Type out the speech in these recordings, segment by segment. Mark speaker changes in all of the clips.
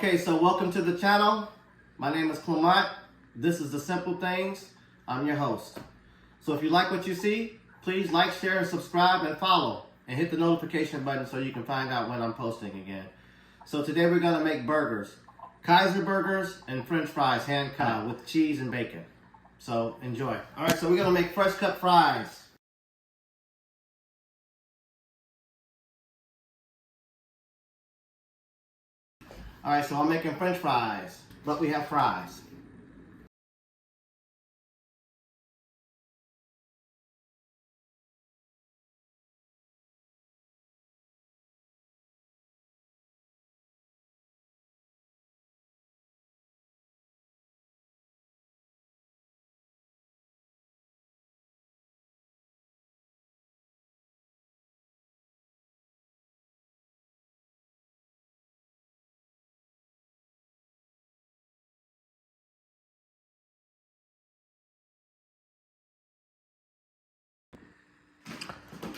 Speaker 1: Okay, so welcome to the channel. My name is Clement. This is The Simple Things. I'm your host. So if you like what you see, please like, share, and subscribe, and follow. And hit the notification button so you can find out when I'm posting again. So today we're going to make burgers. Kaiser burgers and french fries hand cut with cheese and bacon. So enjoy. Alright, so we're going to make fresh cut fries. Alright, so I'm making french fries, but we have fries.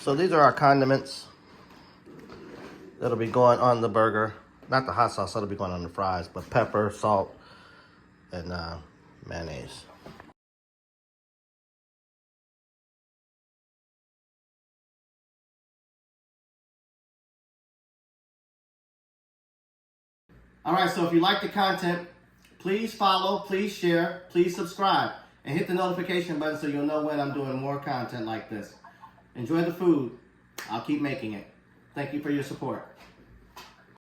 Speaker 1: So these are our condiments that'll be going on the burger. Not the hot sauce that'll be going on the fries, but pepper, salt, and mayonnaise. Alright, so if you like the content, please follow, please share, please subscribe, and hit the notification button so you'll know when I'm doing more content like this. Enjoy the food. I'll keep making it. Thank you for your support.